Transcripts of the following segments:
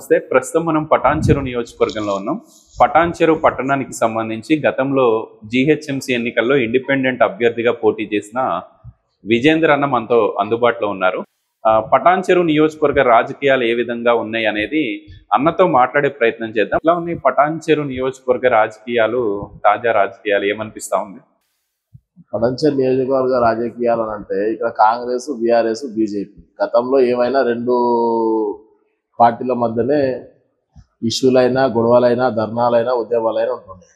నమస్తే. ప్రస్తుతం మనం పటాన్చెరు నియోజకవర్గంలో ఉన్నాం. పటాన్చెరు పట్టణానికి సంబంధించి గతంలో జీహెచ్ఎంసీ ఎన్నికల్లో ఇండిపెండెంట్ అభ్యర్థిగా పోటీ చేసిన విజేందర్ అన్న మనతో అందుబాటులో ఉన్నారు. పటాన్చెరు నియోజకవర్గ రాజకీయాలు ఏ విధంగా ఉన్నాయి అనేది అన్నతో మాట్లాడే ప్రయత్నం చేద్దాం. ఇలా ఉన్నాయి పటాన్చెరు నియోజకవర్గ రాజకీయాలు, తాజా రాజకీయాలు ఏమనిపిస్తా ఉంది? పటాన్చెరు నియోజకవర్గ రాజకీయాలు అంటే ఇక్కడ కాంగ్రెస్, బీఆర్ఎస్, బీజేపీ గతంలో ఏమైనా రెండు పార్టీల మధ్యనే ఇష్యూలైనా, గొడవలైనా, ధర్నాలైనా, ఉద్యమాలైనా ఉంటుండే.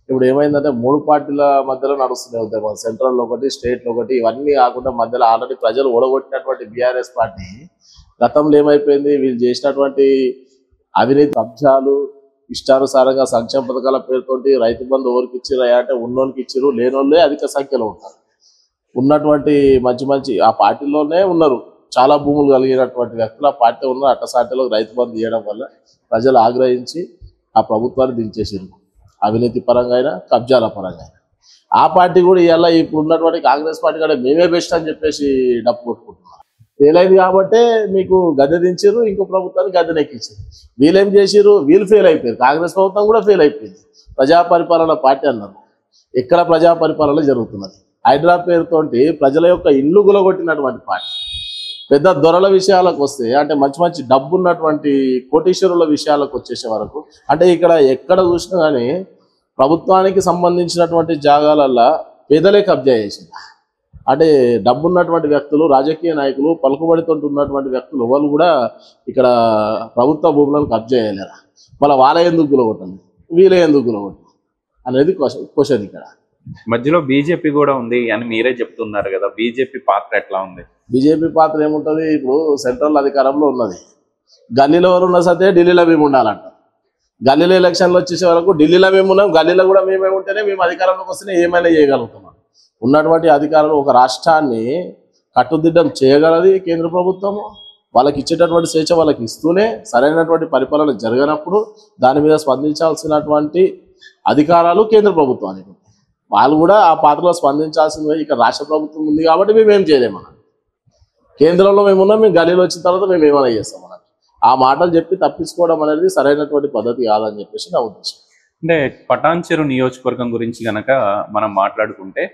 ఇప్పుడు ఏమైందంటే మూడు పార్టీల మధ్యలో నడుస్తున్నాయి ఉద్యమాలు. సెంట్రల్లో ఒకటి, స్టేట్లో ఒకటి, ఇవన్నీ కాకుండా మధ్యలో ఆల్రెడీ ప్రజలు ఓడగొట్టినటువంటి బీఆర్ఎస్ పార్టీ గతంలో ఏమైపోయింది, వీళ్ళు చేసినటువంటి అవినీతి కబ్జాలు, ఇష్టానుసారంగా సంక్షేమ పథకాల పేరుతోటి రైతు బంధు ఎవరికి ఇచ్చిర్రు అంటే ఉన్నోనికి ఇచ్చిర్రు, లేనోళ్ళే అధిక సంఖ్యలో ఉంటారు. ఉన్నటువంటి మంచి ఆ పార్టీలోనే ఉన్నారు చాలా భూములు కలిగినటువంటి వ్యక్తులు ఆ పార్టీ ఉన్న అట్టసాటిలో రైతు బంధు చేయడం వల్ల ప్రజలు ఆగ్రహించి ఆ ప్రభుత్వాన్ని దించేసారు. అవినీతి పరంగా అయినా, కబ్జాల పరంగా అయినా. ఆ పార్టీ కూడా ఇవాళ ఇప్పుడు ఉన్నటువంటి కాంగ్రెస్ పార్టీ కూడా మేమే బెస్ట్ అని చెప్పేసి డప్పు కొట్టుకుంటున్నారు. ఫెయిల్ అయింది కాబట్టే మీకు గద్దె దించారు, ఇంకో ప్రభుత్వాన్ని గద్దెనెక్కించారు. వీళ్ళేం చేసారు, వీళ్ళు ఫెయిల్ అయిపోయారు. కాంగ్రెస్ ప్రభుత్వం కూడా ఫెయిల్ అయిపోయింది. ప్రజా పరిపాలన పార్టీ అన్నారు. ఎక్కడ ప్రజా పరిపాలన జరుగుతున్నది? హైడ్రా పేరుతోటి ప్రజల యొక్క ఇల్లు గులగొట్టినటువంటి పార్టీ. పెద్ద దొరల విషయాలకు వస్తే అంటే మంచి డబ్బు ఉన్నటువంటి కోటీశ్వరుల విషయాలకు వచ్చేసే వరకు అంటే ఇక్కడ ఎక్కడ చూసినా కానీ ప్రభుత్వానికి సంబంధించినటువంటి జాగాలల్లో పేదలే కబ్జా చేసింది. అంటే డబ్బు ఉన్నటువంటి వ్యక్తులు, రాజకీయ నాయకులు, పలుకుబడితో ఉన్నటువంటి వ్యక్తులు వాళ్ళు కూడా ఇక్కడ ప్రభుత్వ భూములను కబ్జా చేయలేరా? మళ్ళీ వాళ్ళ ఎందుకు గులగొట్టండి, వీళ్ళే ఎందుకు గులగొట్టండి అనేది క్వశ్చన్. ఇక్కడ మధ్యలో బీజేపీ కూడా ఉంది అని మీరే చెప్తున్నారు కదా, బీజేపీ పాత్ర ఎట్లా ఉంది? బీజేపీ పాత్ర ఏముంటుంది? ఇప్పుడు సెంట్రల్ అధికారంలో ఉన్నది. గల్లీలో ఎవరు ఉన్న సతే ఢిల్లీలో మేము ఉండాలంట. గల్లీలో ఎలక్షన్లు వచ్చేసే వరకు ఢిల్లీలో మేము ఉన్నాం, గల్లీలో కూడా మేమే ఉంటేనే మేము అధికారంలోకి వస్తేనే ఏమైనా చేయగలుగుతున్నాం. ఉన్నటువంటి అధికారులు ఒక రాష్ట్రాన్ని కట్టుదిట్టం చేయగలది కేంద్ర ప్రభుత్వము. వాళ్ళకి ఇచ్చేటటువంటి స్వేచ్ఛ వాళ్ళకి ఇస్తూనే సరైనటువంటి పరిపాలన జరగనప్పుడు దాని మీద స్పందించాల్సినటువంటి అధికారాలు కేంద్ర ప్రభుత్వానికి. వాళ్ళు కూడా ఆ పాత్రలో స్పందించాల్సింది. ఇక్కడ రాష్ట్ర ప్రభుత్వం ఉంది కాబట్టి మేమేం చేయలేమన్నా. కేంద్రంలో మేమున్నాం, మేము గల్లీలో వచ్చిన తర్వాత మేము ఏమైనా చేస్తాం అన్నట్టు. ఆ మాటలు చెప్పి తప్పించుకోవడం అనేది సరైనటువంటి పద్ధతి కాదని చెప్పేసి నా ఉద్దేశం. అంటే పటాన్చెరు నియోజకవర్గం గురించి కనుక మనం మాట్లాడుకుంటే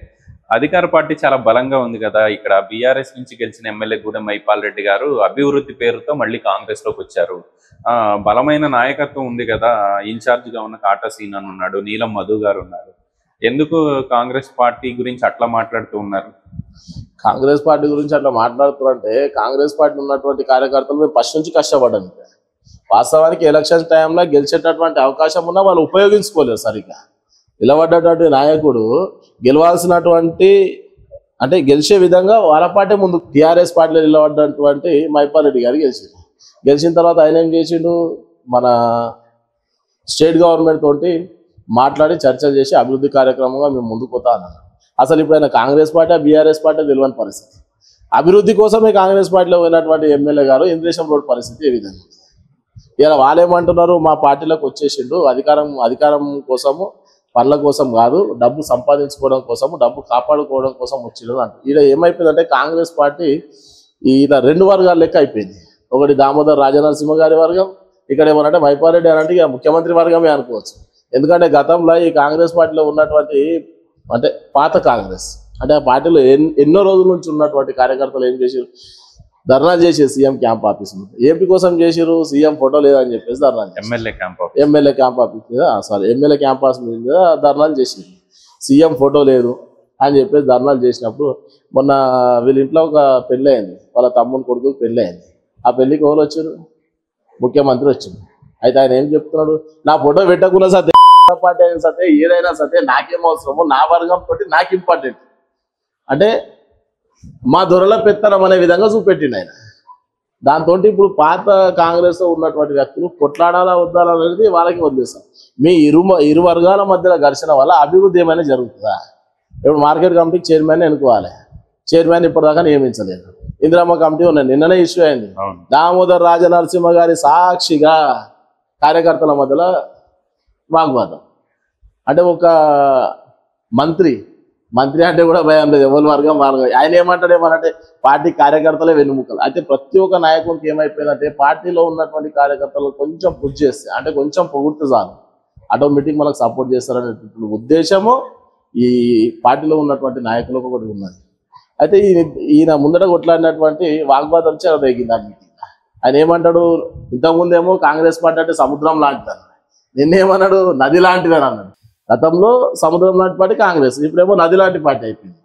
అధికార పార్టీ చాలా బలంగా ఉంది కదా. ఇక్కడ బీఆర్ఎస్ నుంచి గెలిచిన ఎమ్మెల్యే గూడెం మైపాల్ రెడ్డి గారు అభివృద్ధి పేరుతో మళ్ళీ కాంగ్రెస్ లోకి వచ్చారు. బలమైన నాయకత్వం ఉంది కదా. ఇన్ఛార్జిగా ఉన్న కాటా సీన్ ఉన్నాడు, నీలం మధు గారు ఉన్నారు. ఎందుకు కాంగ్రెస్ పార్టీ గురించి అట్లా మాట్లాడుతూ ఉన్నారు? కాంగ్రెస్ పార్టీ గురించి అట్లా మాట్లాడుతున్నారంటే కాంగ్రెస్ పార్టీ ఉన్నటువంటి కార్యకర్తలు మేము ఫస్ట్ నుంచి కష్టపడ్డాం. వాస్తవానికి ఎలక్షన్ టైంలో గెలిచేటటువంటి అవకాశం ఉన్నా వాళ్ళు ఉపయోగించుకోలేరు సరిగ్గా. నిలబడ్డటువంటి నాయకుడు గెలవాల్సినటువంటి అంటే గెలిచే విధంగా వాళ్ళ పార్టీ ముందు టీఆర్ఎస్ పార్టీలో నిలబడ్డటువంటి మైపాల్ రెడ్డి గారు గెలిచిన తర్వాత ఆయన ఏం చేసిండు, మన స్టేట్ గవర్నమెంట్ తోటి మాట్లాడి చర్చలు చేసి అభివృద్ధి కార్యక్రమంగా మేము ముందుకు పోతా అన్నాను. అసలు ఇప్పుడు ఆయన కాంగ్రెస్ పార్టీ, బీఆర్ఎస్ పార్టీ తెలియని పరిస్థితి. అభివృద్ధి కోసమే కాంగ్రెస్ పార్టీలో పోయినటువంటి ఎమ్మెల్యే గారు ఇంద్రేశం రోడ్ పరిస్థితి ఏ విధంగా? ఇలా వాళ్ళేమంటున్నారు, మా పార్టీలోకి వచ్చేసిండు అధికారం కోసము, పనుల కోసం కాదు, డబ్బు సంపాదించుకోవడం కోసము, డబ్బు కాపాడుకోవడం కోసం వచ్చిండు అంట. ఈడ ఏమైపోయిందంటే కాంగ్రెస్ పార్టీ ఈయన రెండు వర్గాల లెక్క అయిపోయింది. ఒకటి దామోదర్ రాజనరసింహ గారి వర్గం, ఇక్కడ ఏమనంటే మైపాల్ రెడ్డి అని అంటే ఇక ముఖ్యమంత్రి వర్గమే అనుకోవచ్చు. ఎందుకంటే గతంలో ఈ కాంగ్రెస్ పార్టీలో ఉన్నటువంటి అంటే పాత కాంగ్రెస్ అంటే ఆ పార్టీలో ఎన్నో రోజుల నుంచి ఉన్నటువంటి కార్యకర్తలు ఏం చేశారు, ధర్నా చేసారు సీఎం క్యాంప్ ఆఫీస్ మీద. ఏపీ కోసం చేసారు, సీఎం ఫోటో లేదని చెప్పేసి ధర్నా, ఎమ్మెల్యే క్యాంప్ ఆఫీస్ మీద ఎమ్మెల్యే క్యాంపస్ మీద ధర్నాలు చేసారు. సీఎం ఫోటో లేదు అని చెప్పేసి ధర్నాలు చేసినప్పుడు మొన్న వీళ్ళ ఇంట్లో ఒక పెళ్ళి అయింది, వాళ్ళ తమ్ముని కొడుకు పెళ్ళి అయింది. ఆ పెళ్ళికి ఎవరు వచ్చారు, ముఖ్యమంత్రి వచ్చింది. అయితే ఆయన ఏం చెప్తున్నాడు, నా ఫోటో పెట్టకుండా సతే పార్టీ అయినా సతే ఏదైనా సతే నాకేం అవసరమో నా వర్గం తోటి నాకు ఇంపార్టెంట్ అంటే మా దొరల పెత్తనం అనే విధంగా చూపెట్టిండు ఆయన. దాంతో ఇప్పుడు పాత కాంగ్రెస్ లో ఉన్నటువంటి వ్యక్తులు కొట్లాడాలా వద్దాలా అనేది వాళ్ళకి వదిలేస్తాం. మీ ఇరు వర్గాల మధ్యలో ఘర్షణ వల్ల అభివృద్ధి ఏమైనా జరుగుతుందా? ఇప్పుడు మార్కెట్ కమిటీకి చైర్మన్ ఎన్నుకోవాలి, చైర్మన్ ఇప్పటిదాకా నియమించలేదు. ఇందిరమ్మ కమిటీ ఉన్నాయి, నిన్ననే ఇష్యూ అయింది. దామోదర్ రాజనరసింహ గారి సాక్షిగా కార్యకర్తల మధ్యలో వాగ్వాదం. అంటే ఒక మంత్రి మంత్రి అంటే కూడా భయం లేదు, ఎవరి వర్గం వాళ్ళ. ఆయన ఏమంటాడేమనంటే పార్టీ కార్యకర్తలే వెన్నుముకలు. అయితే ప్రతి ఒక్క నాయకుడికి ఏమైపోయిందంటే పార్టీలో ఉన్నటువంటి కార్యకర్తలు కొంచెం పుష్ చేస్తే, అంటే కొంచెం పొగుడితే చాలు ఆటోమేటిక్ మనకు సపోర్ట్ చేస్తారనేటువంటి ఉద్దేశము ఈ పార్టీలో ఉన్నటువంటి నాయకులకు ఒకటి ఉన్నది. అయితే ఈయన ముందట కొట్లాడినటువంటి వాగ్వాదం చెరదగింది ఆ మీటింగ్. ఆయన ఏమంటాడు, ఇంతకుముందేమో కాంగ్రెస్ పార్టీ అంటే సముద్రం లాంటిదని, నిన్నేమన్నాడు నది లాంటిదని అన్నాడు. గతంలో సముద్రం లాంటి పార్టీ కాంగ్రెస్, ఇప్పుడేమో నది లాంటి పార్టీ అయిపోయింది.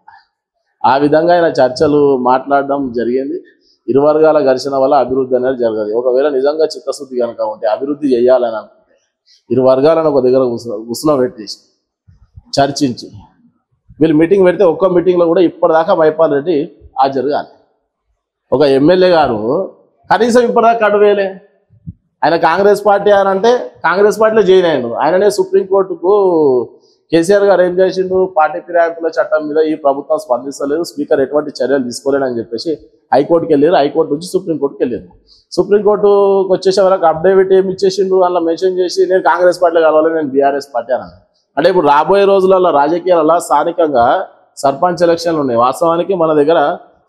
ఆ విధంగా ఆయన చర్చలు మాట్లాడడం జరిగింది. ఇరు వర్గాల ఘర్షణ వల్ల అభివృద్ధి అనేది జరగదు. ఒకవేళ నిజంగా చిత్తశుద్ధి కనుక ఉంటే అభివృద్ధి చేయాలని అనుకుంటే ఇరు వర్గాలను ఒక దగ్గర పెట్టేసి చర్చించి వీళ్ళు మీటింగ్ పెడితే ఒక్క మీటింగ్లో కూడా ఇప్పటిదాకా మైపాల్ రెడ్డి హాజరు కాదు. ఒక ఎమ్మెల్యే గారు కనీసం ఇప్పటిదాకా అడువేలే. ఆయన కాంగ్రెస్ పార్టీ అని అంటే కాంగ్రెస్ పార్టీలో జాయిన్ అయ్యాడు. ఆయననే సుప్రీంకోర్టుకు కేసీఆర్ గారు ఏం చేసిండు, పార్టీ ఫిరాయింపుల చట్టం మీద ఈ ప్రభుత్వం స్పందిస్తలేదు, స్పీకర్ ఎటువంటి చర్యలు తీసుకోలేడు అని చెప్పేసి హైకోర్టుకి వెళ్ళారు. హైకోర్టు నుంచి సుప్రీంకోర్టుకి వెళ్ళారు. సుప్రీంకోర్టుకు వచ్చేసే వరకు అప్డేవిట్ ఏమి ఇచ్చేసిండు, అందులో మెన్షన్ చేసి నేను కాంగ్రెస్ పార్టీలో కలవాలి, నేను బీఆర్ఎస్ పార్టీ అన్నాను. అంటే ఇప్పుడు రాబోయే రోజులలో రాజకీయాలలో స్థానికంగా సర్పంచ్ ఎలక్షన్లు ఉన్నాయి. వాస్తవానికి మన దగ్గర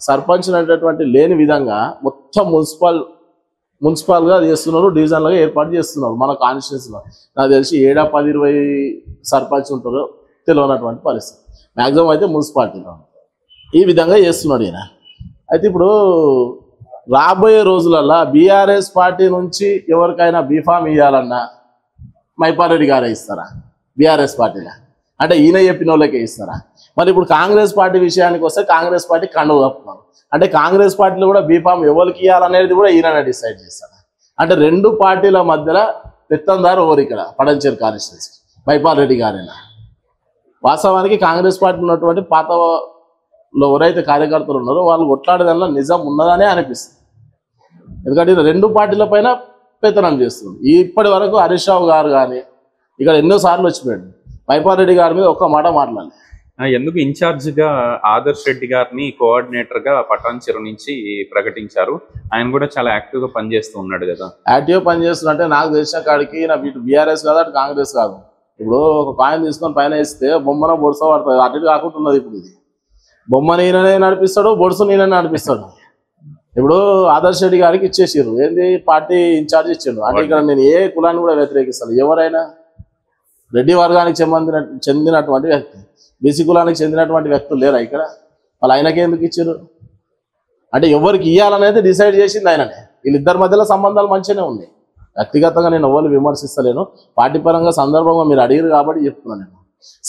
సర్పంచ్ అనేటటువంటి లేని విధంగా మొత్తం మున్సిపల్గా చేస్తున్నారు, డివిజన్లుగా ఏర్పాటు చేస్తున్నారు. మన కాన్స్టిట్యూన్సీలో నాకు తెలిసి 7, 10, 20 సర్పంచ్ ఉంటారో తెలియనటువంటి పరిస్థితి. మ్యాక్సిమం అయితే మున్సిపాలిటీలో ఈ విధంగా చేస్తున్నాడు ఈయన. అయితే ఇప్పుడు రాబోయే రోజులలో బీఆర్ఎస్ పార్టీ నుంచి ఎవరికైనా బీఫామ్ ఇవ్వాలన్నా మైపాల్ రెడ్డి గారే ఇస్తారా బీఆర్ఎస్ పార్టీలో? అంటే ఈయన చెప్పిన వాళ్ళకే ఇస్తారా? మరి ఇప్పుడు కాంగ్రెస్ పార్టీ విషయానికి వస్తే కాంగ్రెస్ పార్టీ కండువ కప్పుతున్నారు. అంటే కాంగ్రెస్ పార్టీలో కూడా బీఫామ్ ఎవరికి ఇవ్వాలనేది కూడా ఈయన డిసైడ్ చేస్తారు. అంటే రెండు పార్టీల మధ్యలో పెత్తందారు ఎవరు ఇక్కడ పడంచేరు కాన్స్టిట్యూన్సీ మైపాల్ రెడ్డి గారేనా? వాస్తవానికి కాంగ్రెస్ పార్టీ ఉన్నటువంటి పాతలో ఎవరైతే కార్యకర్తలు ఉన్నారో వాళ్ళు కొట్లాడేదానిలో నిజం ఉన్నదనే అనిపిస్తుంది. ఎందుకంటే రెండు పార్టీల పైన పెత్తనం చేస్తుంది. ఇప్పటి వరకు హరీష్ రావు గారు కానీ ఇక్కడ ఎన్నోసార్లు వచ్చిపోయాడు, మైపాల్ రెడ్డి గారి మీద ఒక్క మాట మాట్లాడాలి. ఎందుకు ఇన్ఛార్జిగా ఆదర్శ్ రెడ్డి గారిని కోఆర్డినేటర్ గా పటాన్ చెరు నుంచి ప్రకటించారు? ఆయన కూడా చాలా యాక్టివ్ గా పనిచేస్తూ ఉన్నాడు కదా. యాక్టివ్ పనిచేస్తున్నట్టే నాకు తెలిసిన కాడికి ఇటు బీఆర్ఎస్ కాదు, అటు కాంగ్రెస్ కాదు. ఇప్పుడు ఒక కాయిన్ తీసుకొని పైన వేస్తే బొమ్మన బొడుస పడుతుంది, అటు కాకుండా ఉన్నది. ఇప్పుడు ఇది బొమ్మ నేననే నడిపిస్తాడు, బొడుసు నేననే నడిపిస్తాడు. ఇప్పుడు ఆదర్శ్ రెడ్డి గారికి ఇచ్చేసారు, ఏంది పార్టీ ఇన్ఛార్జ్ ఇచ్చాడు. అంటే ఇక్కడ నేను ఏ కులాన్ని కూడా వ్యతిరేకిస్తాను. ఎవరైనా రెడ్డి వర్గానికి చెందినటువంటి వ్యక్తి, బీసీ కులానికి చెందినటువంటి వ్యక్తులు లేరా ఇక్కడ? వాళ్ళు ఆయనకే ఎందుకు ఇచ్చారు? అంటే ఎవరికి ఇవ్వాలనేది డిసైడ్ చేసింది ఆయననే. వీళ్ళిద్దరి మధ్యలో సంబంధాలు మంచిగానే ఉన్నాయి. వ్యక్తిగతంగా నేను ఎవరు విమర్శిస్తలేను, పార్టీ పరంగా సందర్భంగా మీరు అడిగారు కాబట్టి చెప్తున్నాను. నేను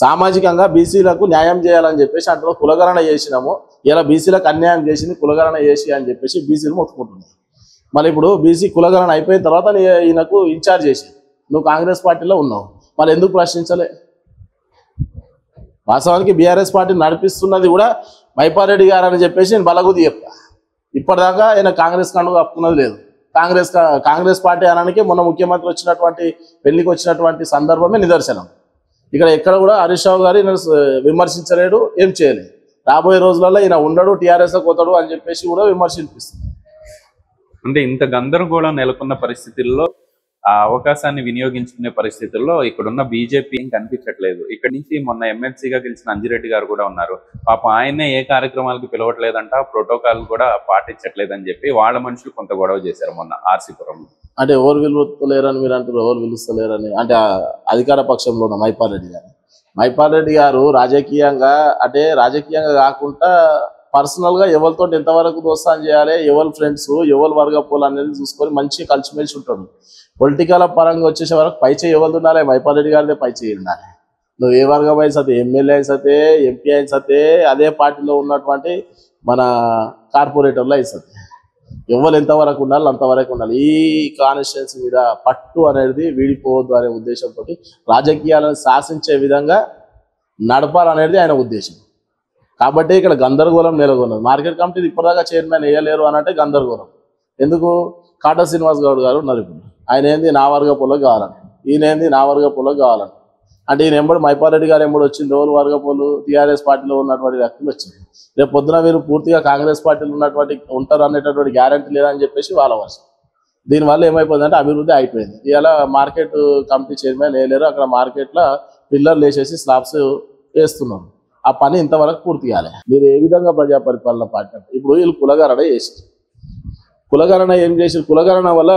సామాజికంగా బీసీలకు న్యాయం చేయాలని చెప్పేసి అందులో కులగణన చేసినాము. ఇలా బీసీలకు అన్యాయం చేసింది కులగణన చేసి అని చెప్పేసి బీసీలు మొత్తుకుంటున్నాయి. మళ్ళీ ఇప్పుడు బీసీ కులగణన అయిపోయిన తర్వాత ఈయనకు ఇన్ఛార్జ్ చేసి నువ్వు కాంగ్రెస్ పార్టీలో ఉన్నావు, మళ్ళీ ఎందుకు ప్రశ్నించలే? వాస్తవానికి బీఆర్ఎస్ పార్టీ నడిపిస్తున్నది కూడా మైపాల్ రెడ్డి గారు అని చెప్పేసి నేను బలగుది చెప్తా. ఇప్పటిదాకా ఆయన కాంగ్రెస్ కండువ కప్పుకున్నది లేదు. కాంగ్రెస్ పార్టీ అనడానికి మొన్న ముఖ్యమంత్రి వచ్చినటువంటి పెళ్లికి వచ్చినటువంటి సందర్భమే నిదర్శనం. ఇక్కడ ఎక్కడ కూడా హరీష్ రావు గారు ఈయన విమర్శించలేడు, ఏం చేయలేదు. రాబోయే రోజులలో ఈయన ఉండడు, టీఆర్ఎస్ పోతాడు అని చెప్పేసి కూడా విమర్శిస్తుంది. అంటే ఇంత గందరగోళం నెలకొన్న పరిస్థితుల్లో ఆ అవకాశాన్ని వినియోగించుకునే పరిస్థితుల్లో ఇక్కడున్న బీజేపీ ఏం కనిపించట్లేదు. ఇక్కడ నుంచి మొన్న ఎమ్మెల్సీగా గెలిచిన అంజిరెడ్డి గారు కూడా ఉన్నారు. పాపం ఆయనే ఏ కార్యక్రమాలకు పిలవట్లేదంట, ప్రోటోకాల్ కూడా పాటించట్లేదని చెప్పి వాళ్ళ మనుషులు కొంత గొడవ చేశారు మొన్న ఆర్సీపురంలో. అంటే ఎవరు పిలువలేరని మీరు అంటారు, ఎవరు పిలుస్తలేరని. అంటే అధికార పక్షంలో ఉన్న మైపాల్ రెడ్డి గారు రాజకీయంగా కాకుండా పర్సనల్గా ఎవరితో ఎంతవరకు దోస్తాన్ చేయాలి, ఎవరు ఫ్రెండ్స్, ఎవరు వర్గపోలు అనేది చూసుకొని మంచిగా కలిసిమెలిసి ఉంటాడు. పొలిటికల్ పరంగా వచ్చేసే వరకు పై చేయి ఎవరు ఉండాలి? మైపాల్ రెడ్డి గారిదే పై చేయి ఉండాలి. నువ్వు ఏ వర్గం అయిన సతే, ఎమ్మెల్యే అయిన సతే, ఎంపీ అయిన సతే, అదే పార్టీలో ఉన్నటువంటి మన కార్పొరేటర్లు అయిన సతే, ఎవరు ఎంతవరకు ఉండాలి అంతవరకు ఉండాలి. ఈ కాన్స్టిట్యున్సీ మీద పట్టు అనేది వీడిపోవద్దు అనే ఉద్దేశంతో రాజకీయాలను శాసించే విధంగా నడపాలనేది ఆయన ఉద్దేశం. కాబట్టి ఇక్కడ గందరగోళం నెలకొన్నది. మార్కెట్ కమిటీ ఇప్పటిదాకా చైర్మన్ వేయలేరు అని అంటే గందరగోళం. ఎందుకు? కాటా శ్రీనివాస్ గౌడ్ గారు ఉన్నారు. ఇప్పుడు ఆయన ఏంది నా వర్గపోలకు కావాలని, ఈయన ఏంది నా వర్గపోలకు కావాలని. అంటే ఈయన ఎంబడి మైపాల్ రెడ్డి గారు ఎంబడి వచ్చింది ఎవరు వర్గపోలు? టీఆర్ఎస్ పార్టీలో ఉన్నటువంటి వ్యక్తులు వచ్చింది. రేపు పొద్దున వీరు పూర్తిగా కాంగ్రెస్ పార్టీలో ఉన్నటువంటి ఉంటారు అనేటటువంటి గ్యారంటీ లేదని చెప్పేసి వాళ్ళ వర్షం. దీనివల్ల ఏమైపోయిందంటే అభివృద్ధి అయిపోయింది. ఇలా మార్కెట్ కమిటీ చైర్మన్ వేయలేరు. అక్కడ మార్కెట్లో పిల్లర్లు వేసేసి స్లాబ్స్ వేస్తున్నారు. ఆ పని ఇంతవరకు పూర్తి కాలే. మీరు ఏ విధంగా ప్రజా పరిపాలన పార్టీ అంటే ఇప్పుడు వీళ్ళు కులగణన చేసి కులగణన ఏం చేసి కులగణన వల్ల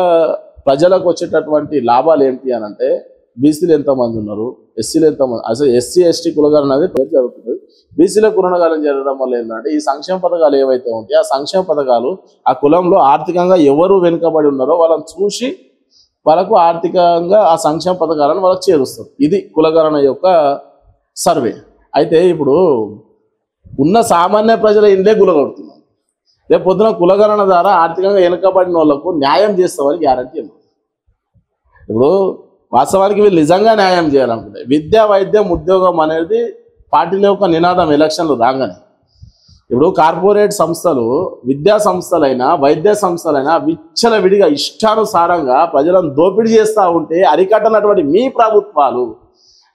ప్రజలకు వచ్చేటటువంటి లాభాలు ఏంటి అని అంటే బీసీలు ఎంతమంది ఉన్నారు, ఎస్సీలు ఎంతమంది, అసలు ఎస్సీ ఎస్టీ కులగణన అనేది జరుగుతుంది. బీసీల కులగణన జరగడం వల్ల ఏంటంటే ఈ సంక్షేమ పథకాలు ఏవైతే ఉంటాయో ఆ సంక్షేమ పథకాలు ఆ కులంలో ఆర్థికంగా ఎవరు వెనుకబడి ఉన్నారో వాళ్ళని చూసి వాళ్ళకు ఆర్థికంగా ఆ సంక్షేమ పథకాలను వాళ్ళకి చేరుస్తారు. ఇది కులగణన యొక్క సర్వే. అయితే ఇప్పుడు ఉన్న సామాన్య ప్రజల ఇండే గులగొడుతున్నాం. రేపు పొద్దున కులగణన ద్వారా ఆర్థికంగా వెనుకబడిన వాళ్ళకు న్యాయం చేస్తామని గ్యారంటీ ఉంది. ఇప్పుడు వాస్తవానికి వీళ్ళు నిజంగా న్యాయం చేయాలనుకుంటే విద్య వైద్యం ఉద్యోగం అనేది పార్టీల యొక్క నినాదం ఎలక్షన్లు రాగానే. ఇప్పుడు కార్పొరేట్ సంస్థలు విద్యా సంస్థలైనా వైద్య సంస్థలైనా విచ్చలవిడిగా ఇష్టానుసారంగా ప్రజలను దోపిడీ చేస్తూ ఉంటే అరికట్టనటువంటి మీ ప్రభుత్వాలు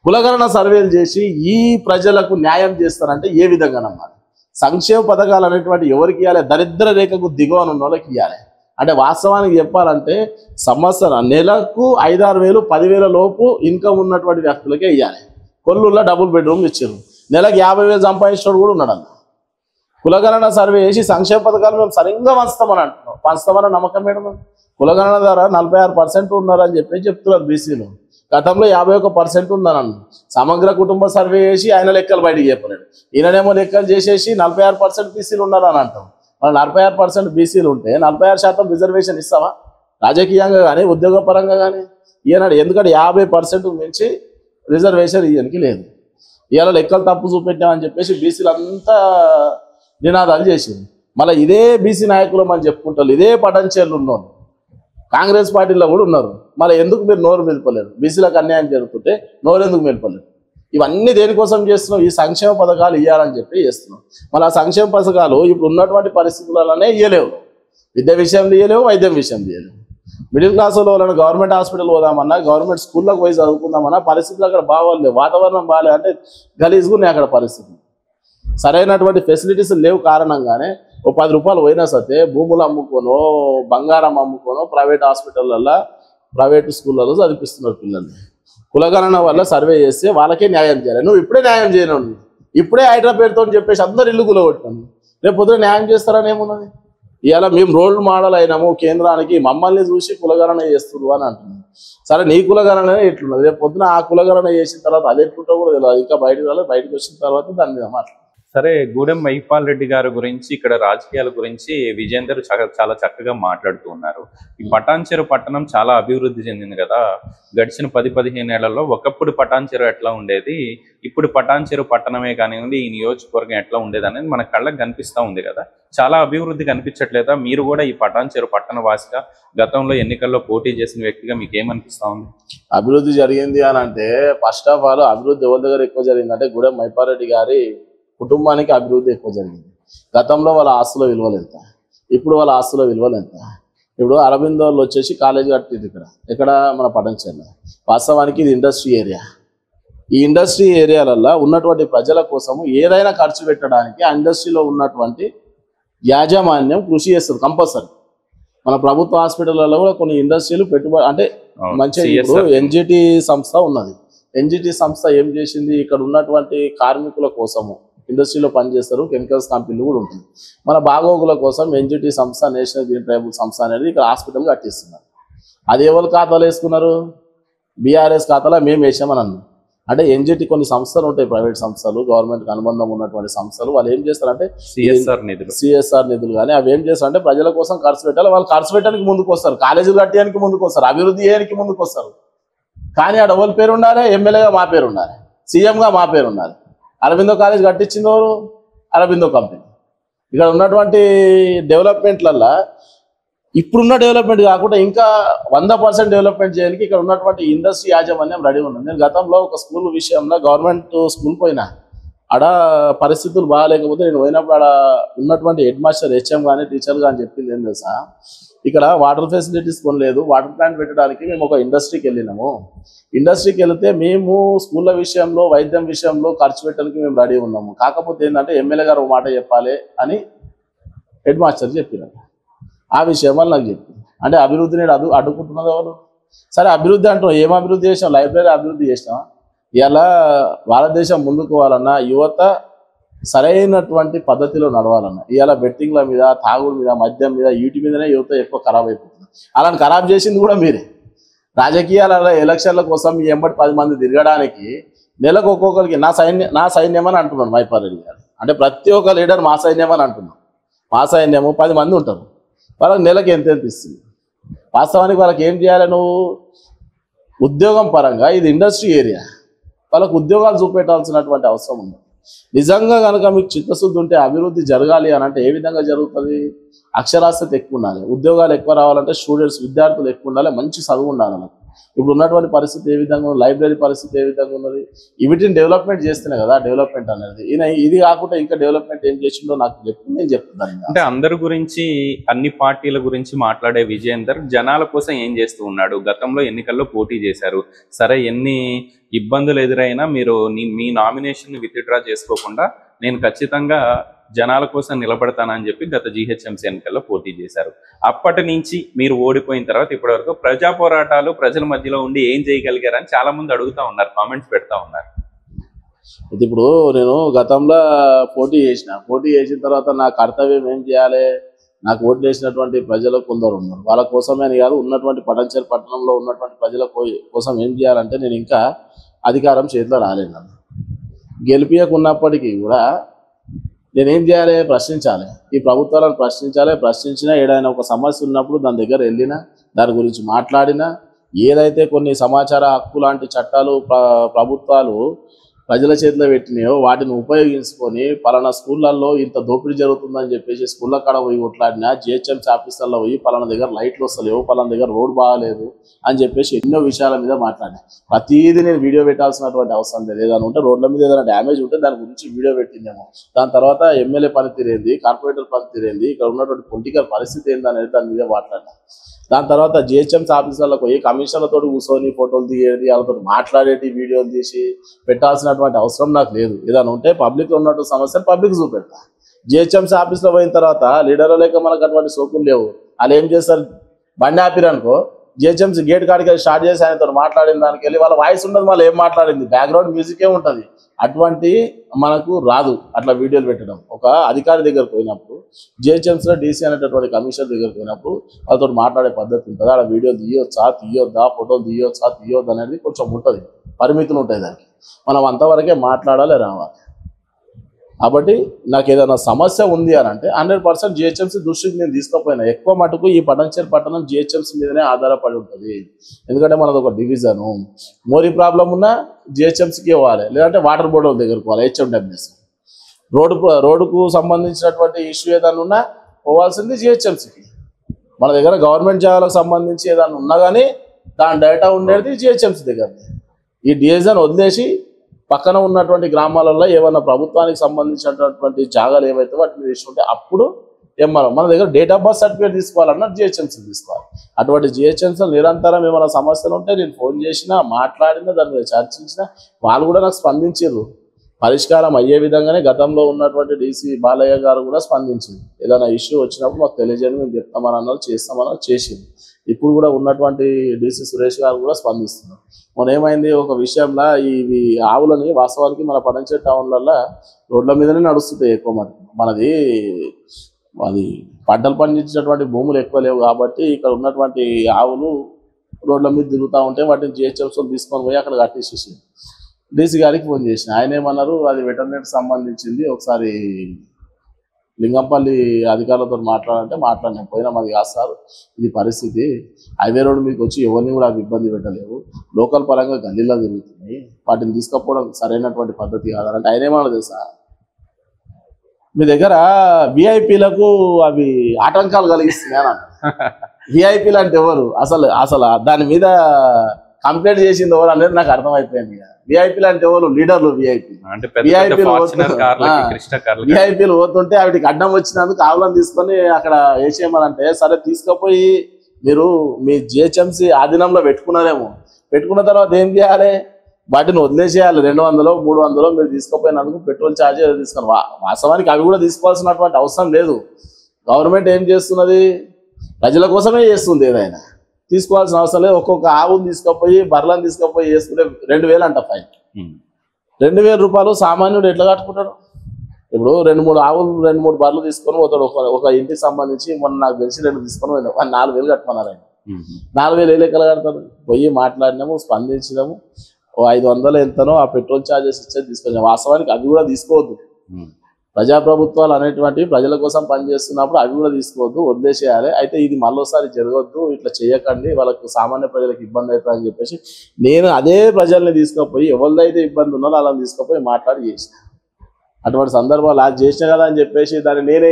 కులగణన సర్వేలు చేసి ఈ ప్రజలకు న్యాయం చేస్తారంటే ఏ విధంగా నమ్మాలి? సంక్షేమ పథకాలు అనేటువంటి ఎవరికి ఇవ్వాలి? దరిద్ర రేఖకు దిగువన ఉన్న వాళ్ళకి ఇవ్వాలి. అంటే వాస్తవానికి చెప్పాలంటే సంవత్సరం నెలకు 5-6 వేలు 10,000 లోపు ఇన్కమ్ ఉన్నటువంటి వ్యక్తులకే ఇవ్వాలి. కొల్లూరులో డబుల్ బెడ్రూమ్ ఇచ్చారు, నెలకు 50,000 సంపాదించినోడు కూడా ఉన్నాడు. కులగణన సర్వే చేసి సంక్షేమ పథకాలు మేము సరిగ్గా పంచుతామని అంటున్నాం. పంచుతామని నమ్మకం మేడం. కులగణన ద్వారా 46% ఉన్నారని చెప్తున్నారు బీసీలు. గతంలో 51% ఉందని అన్న. సమగ్ర కుటుంబ సర్వే చేసి ఆయన లెక్కలు బయటికి చెప్పలేడు. ఈయననేమో లెక్కలు చేసేసి 46% బీసీలు ఉన్నారని అంటాం. వాళ్ళు 46% బీసీలు ఉంటే 46% రిజర్వేషన్ ఇస్తావా? రాజకీయంగా కానీ ఉద్యోగపరంగా కానీ ఈయనాడు. ఎందుకంటే 50% మించి రిజర్వేషన్ ఈయనకి లేదు. ఇవాళ లెక్కలు తప్పు చూపెట్టామని చెప్పేసి బీసీలు అంతా నినాదాలు చేసింది. మళ్ళీ ఇదే బీసీ నాయకులు అని చెప్పుకుంటారు. ఇదే పటంచేర్లు ఉన్నారు, కాంగ్రెస్ పార్టీలో కూడా ఉన్నారు. మళ్ళీ ఎందుకు మీరు నోరు మెదపలేరు? బీసీలకు అన్యాయం జరుగుతుంటే నోరు ఎందుకు మెదపలేరు? ఇవన్నీ దేనికోసం చేస్తున్నాం? ఈ సంక్షేమ పథకాలు ఇవ్వాలని చెప్పి చేస్తున్నాం. మళ్ళీ ఆ సంక్షేమ పథకాలు ఇప్పుడు ఉన్నటువంటి పరిస్థితులలోనే ఇవ్వలేవు. విద్య విషయంలో ఇవ్వలేవు, వైద్యం విషయంలో ఇవ్వలేవు. మిడిల్ క్లాస్ వాళ్ళని గవర్నమెంట్ హాస్పిటల్ పోదామన్నా, గవర్నమెంట్ స్కూల్లోకి పోయి చదువుకుందామన్నా పరిస్థితులు అక్కడ బాగోలేదు. వాతావరణం బాగాలేదు, అంటే గలీజ్గున్నాయి అక్కడ పరిస్థితి. సరైనటువంటి ఫెసిలిటీస్ లేవు కారణంగానే ఓ 10 రూపాయలు పోయినా సరే భూములు అమ్ముకోనో బంగారం అమ్ముకోనో ప్రైవేట్ హాస్పిటళ్ళల్లో ప్రైవేట్ స్కూళ్ళలో చదివిస్తున్నారు పిల్లల్ని. కులగణన వల్ల సర్వే చేస్తే వాళ్ళకే న్యాయం చేయాలి. నువ్వు ఇప్పుడే న్యాయం చేయను, ఇప్పుడే హైడ్రా పేరుతో చెప్పేసి అందరు ఇల్లు కులగొట్టాను. రేపు పొద్దున న్యాయం చేస్తారని ఏమున్నది? ఇవాళ మేము రోల్ మోడల్ అయినాము కేంద్రానికి, మమ్మల్ని చూసి కులగణన చేస్తున్నారు అని అంటున్నాం. సరే నీ కులగణన ఎట్లున్నది? రేపు పొద్దున ఆ కులగణన చేసిన తర్వాత అది ఎట్లుంటో కూడా తెలియదు. ఇంకా బయటకు వచ్చిన తర్వాత దాని మీద మాట్లాడు. సరే, గూడెం మహిపాల్ రెడ్డి గారి గురించి, ఇక్కడ రాజకీయాల గురించి విజేందర్ చాలా చక్కగా మాట్లాడుతూ ఉన్నారు. ఈ పటాన్చెరు పట్టణం చాలా అభివృద్ధి చెందింది కదా. గడిచిన 10-15 ఏళ్లలో ఒకప్పుడు పటాన్చెరు ఎట్లా ఉండేది, ఇప్పుడు పటాన్చెరు పట్టణమే కానివ్వండి ఈ నియోజకవర్గం ఎట్లా ఉండేది అనేది మన కళ్ళకు కనిపిస్తూ ఉంది కదా. చాలా అభివృద్ధి కనిపించట్లేదా? మీరు కూడా ఈ పటాన్చెరు పట్టణ వాసిగా గతంలో ఎన్నికల్లో పోటీ చేసిన వ్యక్తిగా మీకు ఏమనిపిస్తా ఉంది? అభివృద్ధి జరిగింది అని అంటే ఫస్ట్ ఆఫ్ ఆల్ అభివృద్ధి ఎవరి దగ్గర ఎక్కువ జరిగిందంటే గూడెం మహిపాల్ రెడ్డి గారి కుటుంబానికి అభివృద్ధి ఎక్కువ జరిగింది. గతంలో వాళ్ళ ఆస్తుల విలువలు ఎంత, ఇప్పుడు వాళ్ళ ఆస్తుల విలువలు ఎంత? ఇప్పుడు అరవిందోళ్ళు వచ్చేసి కాలేజీ కట్టింది ఇక్కడ మన పటాన్చెరులో. వాస్తవానికి ఇది ఇండస్ట్రీ ఏరియా. ఈ ఇండస్ట్రీ ఏరియాలలో ఉన్నటువంటి ప్రజల కోసము ఏదైనా ఖర్చు పెట్టడానికి ఆ ఇండస్ట్రీలో ఉన్నటువంటి యాజమాన్యం కృషి చేస్తుంది కంపల్సరీ. మన ప్రభుత్వ హాస్పిటల్లో కూడా కొన్ని ఇండస్ట్రీలు పెట్టుబడి అంటే మంచిగా. ఇప్పుడు ఎన్జిటి సంస్థ ఉన్నది. ఎన్జిటి సంస్థ ఏం చేసింది? ఇక్కడ ఉన్నటువంటి కార్మికుల కోసము ఇండస్ట్రీలో పనిచేస్తారు, కెమికల్స్ కంపెనీలు కూడా ఉంటుంది. మన బాగోగుల కోసం ఎన్జిటి సంస్థ, నేషనల్ గ్రీన్ ట్రైబల్ సంస్థ అనేది ఇక్కడ హాస్పిటల్ కట్టిస్తున్నారు. అది ఎవరు ఖాతాలో వేసుకున్నారు? బీఆర్ఎస్ ఖాతాలో మేము వేసామని అన్నాం. అంటే ఎన్జిటి కొన్ని సంస్థలు ఉంటాయి, ప్రైవేట్ సంస్థలు, గవర్నమెంట్కి అనుబంధం ఉన్నటువంటి సంస్థలు. వాళ్ళు ఏం చేస్తారంటే సిఎస్ఆర్ నిధులు కానీ అవి ఏం చేస్తారంటే ప్రజల కోసం ఖర్చు పెట్టాలి. వాళ్ళు ఖర్చు పెట్టడానికి ముందుకు వస్తారు, కాలేజీలు కట్టడానికి ముందుకు వస్తారు, అభివృద్ధి చేయడానికి ముందుకు వస్తారు. కానీ ఆ డబుల్ పేరు ఉండాలి, ఎమ్మెల్యేగా మా పేరు ఉండాలి, సీఎంగా మా పేరు ఉండాలి. అరవిందో కాలేజ్ కట్టించింది ఎవరు? అరవిందో కంపెనీ. ఇక్కడ ఉన్నటువంటి డెవలప్మెంట్లల్లో ఇప్పుడున్న డెవలప్మెంట్ కాకుండా ఇంకా 100% డెవలప్మెంట్ చేయడానికి ఇక్కడ ఉన్నటువంటి ఇండస్ట్రీ యాజమాన్యం రెడీ ఉన్నది. నేను గతంలో ఒక స్కూల్ విషయంలో గవర్నమెంట్ స్కూల్ పోయినా, ఆడ పరిస్థితులు బాగాలేకపోతే నేను పోయినప్పుడు ఆడ ఉన్నటువంటి హెడ్ మాస్టర్ హెచ్ఎం కానీ టీచర్ కానీ చెప్పింది ఏం తెలుసా, ఇక్కడ వాటర్ ఫెసిలిటీస్ కొనలేదు, వాటర్ ప్లాంట్ పెట్టడానికి మేము ఒక ఇండస్ట్రీకి వెళ్ళినాము. ఇండస్ట్రీకి వెళితే మేము స్కూళ్ళ విషయంలో వైద్యం విషయంలో ఖర్చు పెట్టడానికి మేము రెడీ ఉన్నాము. కాకపోతే ఏంటంటే ఎమ్మెల్యే గారు ఒక మాట చెప్పాలి అని హెడ్ మాస్టర్ చెప్పినారు. ఆ విషయం వల్ల నాకు చెప్పింది. అంటే అభివృద్ధిని అడ్డుకుంటున్నది వాళ్ళు. సరే అభివృద్ధి అంటాం, ఏం అభివృద్ధి చేసినాం? లైబ్రరీ అభివృద్ధి చేసినాం. ఇలా భారతదేశం ముందుకు పోవాలన్నా యువత సరైనటువంటి పద్ధతిలో నడవాలన్న. ఇవాళ బెట్టింగ్ల మీద, తాగుడు మీద, మద్యం మీద, వీటి మీదనే యువత ఎక్కువ ఖరాబ్ అయిపోతుంది. అలాని ఖరాబ్ చేసింది కూడా మీరే. రాజకీయాల ఎలక్షన్ల కోసం మీ ఎంబడి 10 మంది తిరగడానికి నెలకు ఒక్కొక్కరికి నా సైన్యం అని అంటున్నాను మైపారెడ్డి గారు. అంటే ప్రతి ఒక్క లీడర్ మా సైన్యం అని అంటున్నాం. మా సైన్యము 10 మంది ఉంటారు. వాళ్ళకి నెలకు ఎంత ఇస్తుంది? వాస్తవానికి వాళ్ళకి ఏం చేయాలి? నువ్వు ఉద్యోగం పరంగా ఇది ఇండస్ట్రీ ఏరియా, వాళ్ళకు ఉద్యోగాలు చూపెట్టాల్సినటువంటి అవసరం ఉంది. నిజంగా కనుక మీకు చిత్తశుద్ధి ఉంటే అభివృద్ధి జరగాలి అని అంటే ఏ విధంగా జరుగుతుంది? అక్షరాస్యత ఎక్కువ ఉండాలి, ఉద్యోగాలు ఎక్కువ రావాలంటే స్టూడెంట్స్ విద్యార్థులు ఎక్కువ ఉండాలి, మంచి చదువు ఉండాలి. మనకు ఇప్పుడు ఉన్నటువంటి పరిస్థితి ఏ విధంగా ఉంది, లైబ్రరీ పరిస్థితి ఏ విధంగా ఉన్నది, వీటిని డెవలప్మెంట్ చేస్తేనే కదా డెవలప్మెంట్ అనేది. ఇది కాకుండా ఇంకా డెవలప్మెంట్ ఏం చేసిండో నాకు చెప్తుంది, నేను చెప్తాను. అంటే అందరి గురించి, అన్ని పార్టీల గురించి మాట్లాడే విజయేందర్ జనాల కోసం ఏం చేస్తూ ఉన్నాడు? గతంలో ఎన్నికల్లో పోటీ చేశారు, సరే ఎన్ని ఇబ్బందులు ఎదురైనా మీరు మీ నామినేషన్ విత్డ్రా చేసుకోకుండా నేను ఖచ్చితంగా జనాల కోసం నిలబడతానని చెప్పి గత జీహెచ్ఎంసీ ఎన్నికల్లో పోటీ చేశారు. అప్పటి నుంచి మీరు ఓడిపోయిన తర్వాత ఇప్పటి వరకు ప్రజా పోరాటాలు ప్రజల మధ్యలో ఉండి ఏం చేయగలిగారని చాలా మంది అడుగుతా ఉన్నారు, కామెంట్స్ పెడతా ఉన్నారు. ఇప్పుడు నేను గతంలో పోటీ చేసిన తర్వాత నా కర్తవ్యం ఏం చేయాలి? నాకు ఓట్లు వేసినటువంటి ప్రజలు కొందరు ఉన్నారు, వాళ్ళ కోసమే కాదు, ఉన్నటువంటి పటాన్చెరు పట్టణంలో ఉన్నటువంటి ప్రజల కోసం ఏం చేయాలంటే నేను ఇంకా అధికారం చేతిలో రాలేదు. గెలిపియకున్నప్పటికీ కూడా నేనేం చేయాలి? ప్రశ్నించాలి, ఈ ప్రభుత్వాలను ప్రశ్నించినా ఏదైనా ఒక సమస్య ఉన్నప్పుడు దాని దగ్గర వెళ్ళినా, దాని గురించి మాట్లాడినా, ఏదైతే కొన్ని సమాచార హక్కు లాంటి చట్టాలు ప్రభుత్వాలు ప్రజల చేతిలో పెట్టినాయో వాటిని ఉపయోగించుకొని పలానా స్కూళ్ళల్లో ఇంత దోపిడీ జరుగుతుందని చెప్పేసి స్కూళ్ళ కాడ పోయి కొట్లాడినా, జిహెచ్ఎంసీ ఆఫీసర్లో పోయి పలానా దగ్గర లైట్లు వస్తలేవు, పలానా దగ్గర రోడ్ బాగాలేదు అని చెప్పేసి ఎన్నో విషయాల మీద మాట్లాడినా. ప్రతిదీ నేను వీడియో పెట్టాల్సినటువంటి అవసరం లేదు. ఏదైనా ఉంటే రోడ్ల మీద ఏదైనా డ్యామేజ్ ఉంటే దాని గురించి వీడియో పెట్టిందేమో, దాని తర్వాత ఎమ్మెల్యే పనితీరు ఏంది, కార్పొరేటర్ పనితీరు ఏంది, ఇక్కడ ఉన్నటువంటి పొలిటికల్ పరిస్థితి ఏంది అనేది దాని మీద మాట్లాడినా. దాని తర్వాత జిహెచ్ఎంసీ ఆఫీసర్లకు పోయి కమిషన్లతో కూర్చొని ఫోటోలు తీయేది, వాళ్ళతో మాట్లాడేటి వీడియోలు తీసి పెట్టాల్సినటువంటి అవసరం నాకు లేదు. ఏదైనా ఉంటే పబ్లిక్లో ఉన్నటువంటి సమస్యలు పబ్లిక్ చూపెడతా. జిహెచ్ఎంసీ ఆఫీస్లో పోయిన తర్వాత లీడర్లు లేక మనకు అటువంటి సోకులు లేవు. వాళ్ళు ఏం చేస్తారు? బండి ఆపిరనుకో, జిహెచ్ఎంసీ గేట్ కాడికి స్టార్ట్ చేసి ఆయనతో మాట్లాడిన దానికి వెళ్ళి వాళ్ళ వాయిస్ ఉండదు, మళ్ళీ ఏం మాట్లాడింది బ్యాక్గ్రౌండ్ మ్యూజికే ఉంటుంది. అటువంటి మనకు రాదు అట్లా వీడియోలు పెట్టడం. ఒక అధికారి దగ్గరకు పోయినప్పుడు, జిహెచ్ఎంసీలో డీసీ అనేటటువంటి కమిషనర్ దగ్గరకు పోయినప్పుడు వాళ్ళతో మాట్లాడే పద్ధతి ఉంటుంది. అలా వీడియోలు తీయొద్దా, ఫోటోలు తీయొద్దు అనేది కొంచెం ఉంటుంది, పరిమితులు ఉంటాయి దానికి. మనం అంతవరకే మాట్లాడాలి, రావాలి. కాబట్టి నాకు ఏదైనా సమస్య ఉంది అని అంటే 100% జిహెచ్ఎంసీ దృష్టికి నేను తీసుకుపోయినా. ఎక్కువ మటుకు ఈ పటాన్చెరు పట్టణం జిహెచ్ఎంసీ మీదనే ఆధారపడి ఉంటుంది. ఎందుకంటే మనది ఒక డివిజను, మోరీ ప్రాబ్లం ఉన్నా జిహెచ్ఎంసీకి ఇవ్వాలి, లేదంటే వాటర్ బోర్డు దగ్గరకు పోవాలి, హెచ్ఎండబ్ల్యూఎస్. రోడ్డుకు సంబంధించినటువంటి ఇష్యూ ఏదైనా ఉన్నా పోవాల్సింది జిహెచ్ఎంసీకి. మన దగ్గర గవర్నమెంట్ జాగాలకు సంబంధించి ఏదైనా ఉన్నా కానీ దాని డేటా ఉండేది జిహెచ్ఎంసీ దగ్గర. ఈ డివిజన్ వదిలేసి పక్కన ఉన్నటువంటి గ్రామాలలో ఏమన్నా ప్రభుత్వానికి సంబంధించినటువంటి జాగాలు ఏవైతే వాటిని తీసుకుంటే అప్పుడు మన దగ్గర డేట్ ఆఫ్ బర్త్ సర్టిఫికేట్ తీసుకోవాలన్నా జిహెచ్ఎంసీ తీసుకోవాలి. అటువంటి జిహెచ్ఎంసీ నిరంతరం ఏమైనా సమస్యలు ఉంటే నేను ఫోన్ చేసినా, మాట్లాడినా, దాని మీద చర్చించినా వాళ్ళు కూడా నాకు స్పందించారు. పరిష్కారం అయ్యే విధంగానే గతంలో ఉన్నటువంటి డీసీ బాలయ్య గారు కూడా స్పందించింది. ఏదైనా ఇష్యూ వచ్చినప్పుడు మాకు తెలియజేయండి, మేము చెప్తామని అన్నారు, చేస్తామన్నారు, చేసింది. ఇప్పుడు కూడా ఉన్నటువంటి డీసీ సురేష్ గారు కూడా స్పందిస్తున్నారు. మన ఏమైంది ఒక విషయంలో ఇవి ఆవులని వాస్తవానికి మన పటాన్చెరు టౌన్లలో రోడ్ల మీదనే నడుస్తుంటాయి ఎక్కువ. మనది పంటలు పండించేటువంటి భూములు ఎక్కువ లేవు కాబట్టి ఇక్కడ ఉన్నటువంటి ఆవులు రోడ్ల మీద తిరుగుతూ ఉంటే వాటిని జిహెచ్ఎంసీలో తీసుకొని పోయి అక్కడ కట్టేసేసి డీసీ గారికి ఫోన్ చేసిన. ఆయన ఏమన్నారు, అది వెటర్నరీకి సంబంధించింది, ఒకసారి లింగంపల్లి అధికారులతో మాట్లాడినా పోయినా, మాది కాదు సార్ ఇది పరిస్థితి, హైవే రోడ్ మీకు వచ్చి ఎవరిని కూడా అవి ఇబ్బంది పెట్టలేవు, లోకల్ పరంగా గల్లీలో తిరుగుతున్నాయి, వాటిని తీసుకపోవడం సరైనటువంటి పద్ధతి కాదంటే ఆయన ఏమన్నా తెలుసా, మీ దగ్గర విఐపీలకు అవి ఆటంకాలు కలిగిస్తున్నాయి అని. విఐపీలు అంటే ఎవరు? అసలు దాని మీద కంప్లైంట్ చేసింది ఎవరు అనేది నాకు అర్థమైపోయింది. విఐపీలు అంటే ఎవరు? లీడర్లు. విఐపీలు పోతుంటే వాటికి అడ్డం వచ్చినందుకు ఆవులను తీసుకొని అక్కడ వేసేయమనంటే, సరే తీసుకుపోయి మీరు మీ జిహెచ్ఎంసీ ఆధీనంలో పెట్టుకున్నారేమో, పెట్టుకున్న తర్వాత ఏం చేయాలి? వాటిని వదిలేసేయాలి. 200, 300 మీరు తీసుకుపోయినందుకు పెట్రోల్ ఛార్జ్ తీసుకొని. వాస్తవానికి అవి కూడా తీసుకోవాల్సినటువంటి అవసరం లేదు. గవర్నమెంట్ ఏం చేస్తున్నది? ప్రజల కోసమే చేస్తుంది. ఏదైనా తీసుకోవాల్సిన అవసరం లేదు. ఒక్కొక్క ఆవును తీసుకుపోయి, బర్రెలను తీసుకుపోయి వేసుకుంటే 2000 అంట ఫైన్. 2000 రూపాయలు సామాన్యుడు ఎట్లా కట్టుకుంటాడు? ఇప్పుడు 2-3 ఆవులు 2-3 బర్రెలు తీసుకొని పోతాడు. ఒక ఇంటికి సంబంధించి మొన్న నాకు తెలిసి 2 తీసుకొని పోయినా 4,000 కట్టమన్నారు ఆయన. 4,000 ఏ లెక్కలు కడతారు? పోయి మాట్లాడినాము, స్పందించినాము. 500 ఎంతనో ఆ పెట్రోల్ ఛార్జెస్ ఇచ్చేది తీసుకొచ్చాము. వాస్తవానికి అవి కూడా తీసుకోవద్దు. ప్రజాప్రభుత్వాలు అనేటువంటి ప్రజల కోసం పనిచేస్తున్నప్పుడు అవి కూడా తీసుకోవద్దు, వదిలేసేయాలి. అయితే ఇది మళ్ళీసారి జరగద్దు, ఇట్లా చేయకండి, వాళ్ళకు సామాన్య ప్రజలకు ఇబ్బంది అవుతుందని చెప్పేసి నేను అదే ప్రజల్ని తీసుకుపోయి ఎవరిదైతే ఇబ్బంది ఉన్నదో అలా తీసుకుపోయి మాట్లాడి చేసిన. అటువంటి సందర్భాలు అది చేసిన కదా అని చెప్పేసి దాన్ని నేనే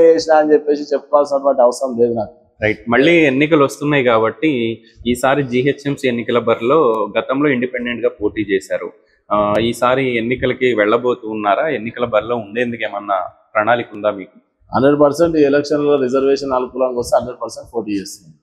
చేసిన అని చెప్పేసి చెప్పుకోవాల్సినటువంటి అవసరం లేదు నాకు. రైట్. మళ్ళీ ఎన్నికలు వస్తున్నాయి కాబట్టి ఈసారి జిహెచ్ఎంసీ ఎన్నికల బరిలో గతంలో ఇండిపెండెంట్ గా పోటీ చేశారు. ఈసారి ఎన్నికలకి వెళ్ళబోతున్నారా? ఎన్నికల బరిలో ఉండేందుకు ఏమన్నా ప్రణాళిక ఉందా మీకు? 100% ఈ ఎలక్షన్లో రిజర్వేషన్ అనుకూలంగా వస్తే 100% పోటీ చేస్తుంది.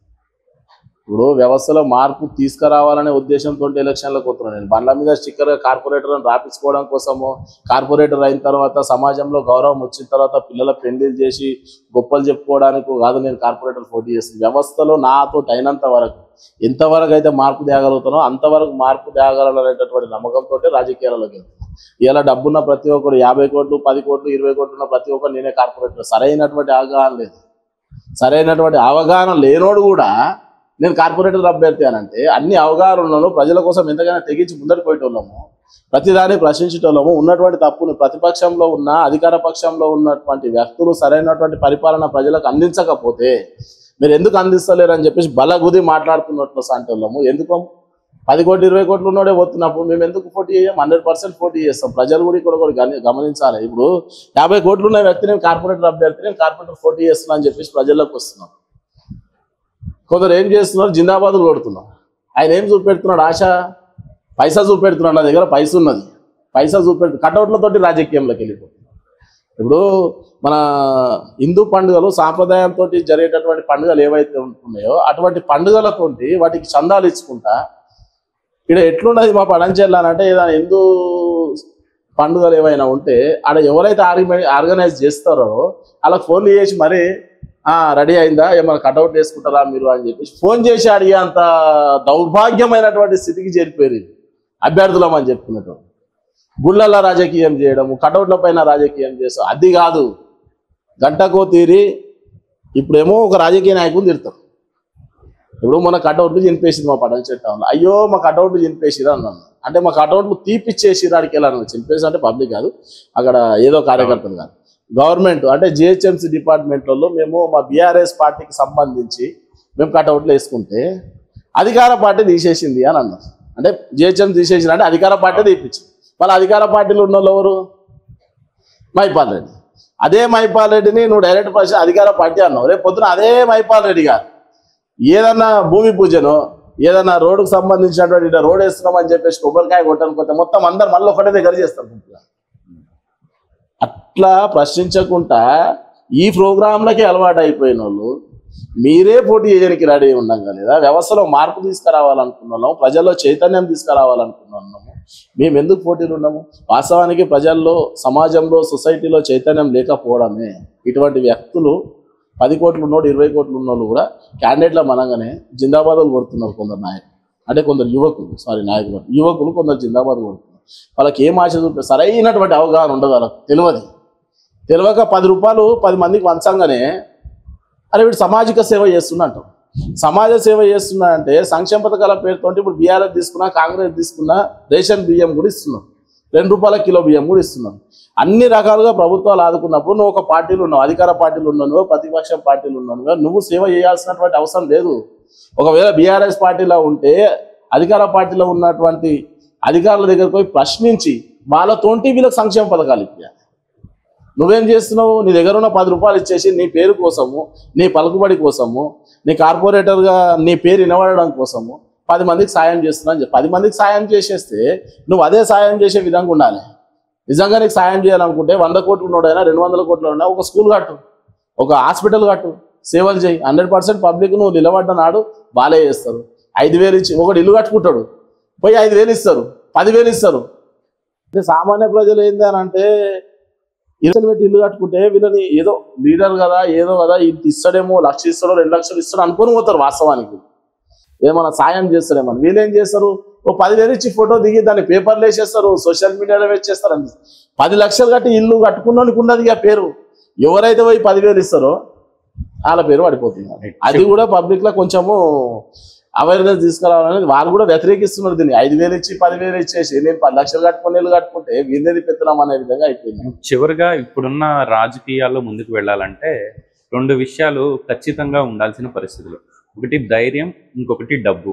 ఇప్పుడు వ్యవస్థలో మార్పు తీసుకురావాలనే ఉద్దేశంతో ఎలక్షన్లకు వస్తున్నాను. నేను బండ్ల మీద స్టిక్కర్ కార్పొరేటర్లను రాపించుకోవడం కోసము, కార్పొరేటర్ అయిన తర్వాత సమాజంలో గౌరవం వచ్చిన తర్వాత పిల్లల పెళ్లిళ్ళు చేసి గొప్పలు చెప్పుకోవడానికి కాదు నేను కార్పొరేటర్ పోటీ చేస్తుంది. వ్యవస్థలో నాతో అయినంత వరకు ఎంతవరకు అయితే మార్పు తేగలుగుతానో అంతవరకు మార్పు తేగలనేటటువంటి నమ్మకంతో రాజకీయాల్లోకి వెళ్తాను. ఇలా డబ్బున్న ప్రతి ఒక్కరు 50 కోట్లు 10 కోట్లు 20 కోట్లు ఉన్న ప్రతి ఒక్కరు నేనే కార్పొరేటర్. సరైనటువంటి అవగాహన లేదు. సరైనటువంటి అవగాహన లేనోడు కూడా నేను కార్పొరేటర్ అభ్యర్థి అనంటే అన్ని అవగాహనలను ప్రజల కోసం ఎంతగానో తెగించి ముందరికి పోయేటోళ్ళము, ప్రతిదాన్ని ప్రశ్నించేటోళ్ళము. ఉన్నటువంటి తప్పును ప్రతిపక్షంలో ఉన్న అధికార పక్షంలో ఉన్నటువంటి వ్యక్తులు సరైనటువంటి పరిపాలన ప్రజలకు అందించకపోతే మీరు ఎందుకు అందిస్తలేరు అని చెప్పేసి బలగుది మాట్లాడుతున్నట్లు సాంటోళ్ళము. ఎందుకు 10 కోట్లు 20 కోట్లు ఉన్నోడే పోతున్నప్పుడు మేము ఎందుకు పోటీ చేయం? 100% పోటీ చేస్తాం. ప్రజలు కూడా ఇక్కడ కూడా గమనించాలి. ఇప్పుడు 50 కోట్లు ఉన్న వ్యక్తి నేను కార్పొరేటర్ అభ్యర్థి, నేను కార్పొరేటర్ పోటీ చేస్తున్నా అని చెప్పేసి ప్రజల్లోకి వస్తున్నాం. కొందరు ఏం చేస్తున్నారు? జిందాబాదులు కొడుతున్నారు. ఆయన ఏం చూపెడుతున్నాడు? ఆశ పైసా చూపెడుతున్నాడు. నా దగ్గర పైస ఉన్నది, పైసా కటౌట్లతోటి రాజకీయంలోకి వెళ్ళిపోతుంది. ఇప్పుడు మన హిందూ పండుగలు సాంప్రదాయంతో జరిగేటటువంటి పండుగలు ఏవైతే ఉంటున్నాయో అటువంటి పండుగలతోటి వాటికి చందాలు ఇచ్చుకుంటా ఇక్కడ ఎట్లున్నది మా పడంచెల్లానంటే ఏదైనా హిందూ పండుగలు ఏవైనా ఉంటే ఆడ ఎవరైతే ఆర్గనైజ్ చేస్తారో అలా ఫోన్లు చేసి మరి రెడీ అయిందా, ఏమైనా కటౌట్ వేసుకుంటారా మీరు అని చెప్పేసి ఫోన్ చేసి అడిగే అంత దౌర్భాగ్యమైనటువంటి స్థితికి చేరిపోయారు అభ్యర్థులం అని చెప్పుకున్నట్టు. గుళ్ళల్లో రాజకీయం చేయడము, కటౌట్ల పైన రాజకీయం చేస్తాం. అది కాదు, గంటకో తీరి ఇప్పుడేమో ఒక రాజకీయ నాయకులు తిడతారు. ఇప్పుడు మన కటౌట్లు చింపేసింది మా పడవ చెట్టంలో, అయ్యో మా కటౌట్లు చింపేసిరా అన్నాను. అంటే మా కటౌట్లు తీపిచ్చేసిరా అడికి వెళ్ళాను. చింపేసి అంటే పబ్లిక్ కాదు, అక్కడ ఏదో కార్యకర్తలు కాదు, గవర్నమెంట్ అంటే జిహెచ్ఎంసీ డిపార్ట్మెంట్లలో మేము మా బీఆర్ఎస్ పార్టీకి సంబంధించి మేము కటౌట్లు వేసుకుంటే అధికార పార్టీ తీసేసింది అని అన్నారు. అంటే జిహెచ్ఎంసీ తీసేసింది అంటే అధికార పార్టీ తీపిచ్చింది. మళ్ళీ అధికార పార్టీలో ఉన్న వాళ్ళు ఎవరు? మైపాల్ రెడ్డి. అదే మైపాల్ రెడ్డిని నువ్వు డైరెక్ట్ పరిస్థితి అధికార పార్టీ అన్నావు. రేపు పొద్దున అదే మైపాల్ రెడ్డి గారు ఏదన్నా భూమి పూజను ఏదన్నా రోడ్డుకు సంబంధించినటువంటి రోడ్ వేస్తున్నామని చెప్పేసి కొబ్బరికాయ కొట్టనుకోతే మొత్తం అందరు మళ్ళీ ఒకటే దగ్గర చేస్తారు. అట్లా ప్రశ్నించకుండా ఈ ప్రోగ్రాంలకి అలవాటు అయిపోయిన వాళ్ళు మీరే పోటీ చేయడానికి రెడీ ఉండంగా లేదా? వ్యవస్థలో మార్పు తీసుకురావాలనుకున్నాము, ప్రజల్లో చైతన్యం తీసుకురావాలనుకున్నాము. మేము ఎందుకు పోటీలు ఉన్నాము? వాస్తవానికి ప్రజల్లో, సమాజంలో, సొసైటీలో చైతన్యం లేకపోవడమే ఇటువంటి వ్యక్తులు 10 కోట్లు ఉన్నోడు 20 కోట్లు ఉన్నోళ్ళు కూడా క్యాండిడేట్ల మనగానే జిందాబాదులు కొడుతున్నారు. కొందరు నాయకులు అంటే కొందరు యువకులు కొందరు జిందాబాద్ కొడుతున్నారు. వాళ్ళకి ఏం ఆశ చూపే సరైనటువంటి అవగాహన ఉండదు. వాళ్ళకి తెలియక 10 రూపాయలు 10 మందికి వంచంగానే అరే వీడు సామాజిక సేవ చేస్తున్నట్టు. సమాజ సేవ చేస్తున్నాడంటే సంక్షేమ పథకాల పేరుతో ఇప్పుడు బీఆర్ఎస్ తీసుకున్నా, కాంగ్రెస్ తీసుకున్నా రేషన్ బియ్యం కూడా ఇస్తున్నాం, 2 రూపాయల కిలో బియ్యం కూడా ఇస్తున్నాం. అన్ని రకాలుగా ప్రభుత్వాలు ఆదుకున్నప్పుడు నువ్వు ఒక పార్టీలు ఉన్నావు, అధికార పార్టీలు ఉన్నావు, ప్రతిపక్ష పార్టీలు ఉన్నావు, నువ్వు సేవ చేయాల్సినటువంటి అవసరం లేదు. ఒకవేళ బీఆర్ఎస్ పార్టీలో ఉంటే అధికార పార్టీలో ఉన్నటువంటి అధికారుల దగ్గరకు పోయి ప్రశ్నించి వాళ్ళతోటి వీళ్ళకి సంక్షేమ పథకాలు ఇప్పారు. నువ్వేం చేస్తున్నావు? నీ దగ్గర ఉన్న 10 రూపాయలు ఇచ్చేసి నీ పేరు కోసము, నీ పలుకుబడి కోసము, నీ కార్పొరేటర్గా నీ పేరు వినబడడం కోసము 10 మందికి సాయం చేస్తున్నా అని చెప్పి 10 మందికి సాయం చేసేస్తే నువ్వు అదే సాయం చేసే విధంగా ఉండాలి. నిజంగా నీకు సాయం చేయాలనుకుంటే 100 కోట్లు ఉన్నోడైనా 200 కోట్లు ఉన్నా ఒక స్కూల్ కట్టు, ఒక హాస్పిటల్ కట్టు, సేవలు చేయి. 100% పబ్లిక్ నువ్వు నిలబడ్డ నాడు బాలే చేస్తారు. 5,000 ఇచ్చి ఒకటి ఇల్లు కట్టుకుంటాడు, పోయి 5,000 ఇస్తారు, 10,000 ఇస్తారు. అంటే సామాన్య ప్రజలు ఏంది అని అంటే పెట్టి ఇల్లు కట్టుకుంటే వీళ్ళని ఏదో లీడర్ కదా ఏదో కదా ఇంత ఇస్తాడేమో, 1,00,000 ఇస్తాడో 2 లక్షలు ఇస్తాడో అనుకొని పోతారు. వాస్తవానికి ఏమన్నా సాయం చేస్తాడేమో. వీళ్ళేం చేస్తారు? ఓ 10,000 ఇచ్చి ఫోటో దిగి దాన్ని పేపర్లు వేసేస్తారు, సోషల్ మీడియాలో వేసేస్తారు అని. 10 లక్షలు కట్టి ఇల్లు కట్టుకున్నోనికి ఉన్నది ఇక పేరు. ఎవరైతే పోయి 10,000 ఇస్తారో వాళ్ళ పేరు పడిపోతుంది. అది కూడా పబ్లిక్ లో కొంచెము అవేర్నెస్ తీసుకురావాలనేది వాళ్ళు కూడా వ్యతిరేకిస్తున్నారు దీన్ని. 5,000 ఇచ్చి 10,000 ఇచ్చేసి నేను 10 లక్షలు కట్టుకుని ఇల్లు కట్టుకుంటే వీళ్ళేది పెత్తనం అనే విధంగా అయిపోయింది. చివరిగా ఇప్పుడున్న రాజకీయాల్లో ముందుకు వెళ్ళాలంటే 2 విషయాలు ఖచ్చితంగా ఉండాల్సిన పరిస్థితులు. ఒకటి ధైర్యం, ఇంకొకటి డబ్బు.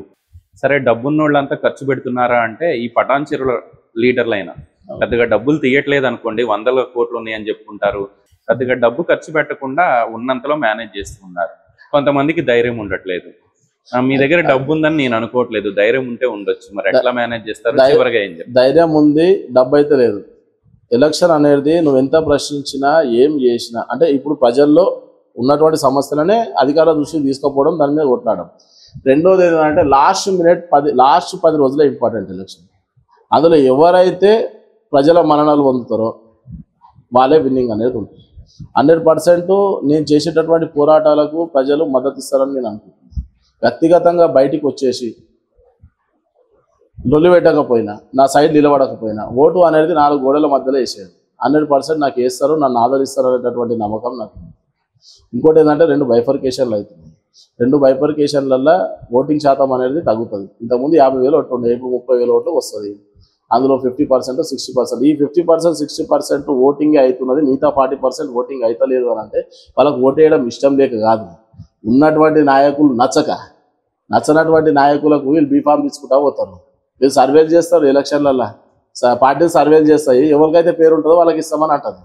సరే, డబ్బున్న వాళ్ళంతా ఖర్చు పెడుతున్నారా అంటే ఈ పటాన్ చెరువుల లీడర్లైనా పెద్దగా డబ్బులు తీయట్లేదు అనుకోండి, 100 కోట్లు ఉన్నాయని చెప్పుకుంటారు. పెద్దగా డబ్బు ఖర్చు పెట్టకుండా ఉన్నంతలో మేనేజ్ చేస్తున్నారు. కొంతమందికి ధైర్యం ఉండట్లేదు. మీ దగ్గర డబ్బు ఉందని నేను అనుకోవట్లేదు, ధైర్యం ఉంటే ఉండొచ్చు. మరి ఎట్లా మేనేజ్ చేస్తారు? చివరిగా ఏం చెప్తారు? ధైర్యం ఉంది, డబ్బు అయితే లేదు. ఎలక్షన్ అనేది నువ్వు ఎంత ప్రశ్నించినా ఏం చేసినా అంటే ఇప్పుడు ప్రజల్లో ఉన్నటువంటి సమస్యలనే అధికార దృష్టికి తీసుకుపోవడం, దాని మీద కొట్లాడడం. రెండోది ఏంటంటే లాస్ట్ 10 రోజులే ఇంపార్టెంట్ ఎలక్షన్. అందులో ఎవరైతే ప్రజల మన్ననలు పొందుతారో వాళ్ళే విన్నింగ్ అనేది ఉంటుంది. 100% నేను చేసేటటువంటి పోరాటాలకు ప్రజలు మద్దతు ఇస్తారని నేను అనుకుంటున్నాను. వ్యక్తిగతంగా బయటికి వచ్చేసి లొల్లి పెట్టకపోయినా, నా సైడ్ నిలబడకపోయినా, ఓటు అనేది 4 గోడల మధ్యలో వేసేది. 100% నాకు వేస్తారు, నన్ను ఆదరిస్తారు అనేటటువంటి నమ్మకం నాకు. ఇంకోటి ఏంటంటే 2 బైఫర్కేషన్లు అవుతుంది. 2 బైఫర్కేషన్లలో ఓటింగ్ శాతం అనేది తగ్గుతుంది. ఇంతకుముందు 50,000 ఓట్లు ఉండే, ఇప్పుడు 30,000 ఓట్లు వస్తుంది. అందులో 50%, 60%. ఈ 50%, 60% ఓటింగే అవుతున్నది. మిగతా 40% ఓటింగ్ అవుతలేదు అని అంటే వాళ్ళకు ఓటు వేయడం ఇష్టం లేక కాదు, ఉన్నటువంటి నాయకులు నచ్చనటువంటి నాయకులకు వీళ్ళు బీఫామ్ తీసుకుంటా పోతారు. వీళ్ళు సర్వేలు చేస్తారు, ఎలక్షన్లలో పార్టీలు సర్వేలు చేస్తాయి, ఎవరికైతే పేరు ఉంటుందో వాళ్ళకి ఇస్తామని అంటారు.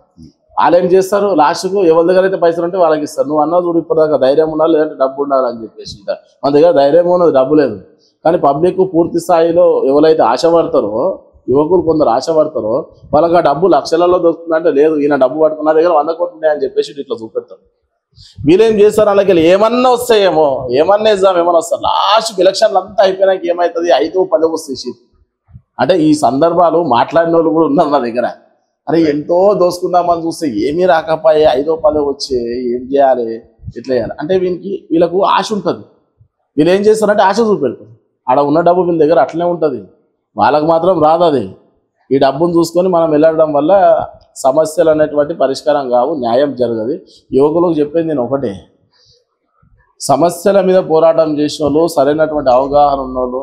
వాళ్ళు ఏం చేస్తారు, లాస్ట్కు ఎవరి దగ్గర అయితే పైసలు ఉంటే వాళ్ళకి ఇస్తారు. నువ్వు అన్నా చూడు, ఇప్పటిదాకా ధైర్యం ఉండాలి, లేదంటే డబ్బు ఉండాలి అని చెప్పేసి. మన దగ్గర ధైర్యం ఉన్నది, డబ్బు లేదు. కానీ పబ్లిక్ పూర్తి స్థాయిలో ఎవరైతే ఆశపడతారో, యువకులు కొందరు ఆశపడతారో వాళ్ళకి ఆ డబ్బు లక్షలలో దొరుకుతుందంటే లేదు, ఈయన డబ్బు పట్టుకున్న దగ్గర 100 కోట్లు ఉన్నాయని చెప్పేసి ఇట్లా చూపెడతారు. వీళ్ళేం చేస్తారు, అలాగే ఏమన్నా వస్తాయేమో, ఏమన్నా ఇద్దాం, ఏమన్నా వస్తారు. లాస్ట్ ఎలక్షన్లు అంతా అయిపోయినాక ఏమవుతుంది, 5-10 వస్తాయి. అంటే ఈ సందర్భాలు మాట్లాడిన వాళ్ళు కూడా ఉన్నారు నా దగ్గర. అరే ఎంతో దోసుకుందామని చూస్తే ఏమీ రాకపోయే 5-10 వచ్చే, ఏం చేయాలి, ఎట్లా చేయాలి అంటే వీళ్ళకు ఆశ ఉంటుంది. వీళ్ళు ఏం చేస్తారంటే ఆశ చూపెడతారు. ఆడ ఉన్న డబ్బు వీళ్ళ దగ్గర అట్లనే ఉంటుంది, వాళ్ళకు మాత్రం రాదు. అది ఈ డబ్బును చూసుకొని మనం వెళ్ళడం వల్ల సమస్యలు అనేటువంటి పరిష్కారం కావు, న్యాయం జరగదు. యువకులకు చెప్పేది నేను ఒకటే, సమస్యల మీద పోరాటం చేసిన వాళ్ళు, సరైనటువంటి అవగాహన ఉన్నోళ్ళు,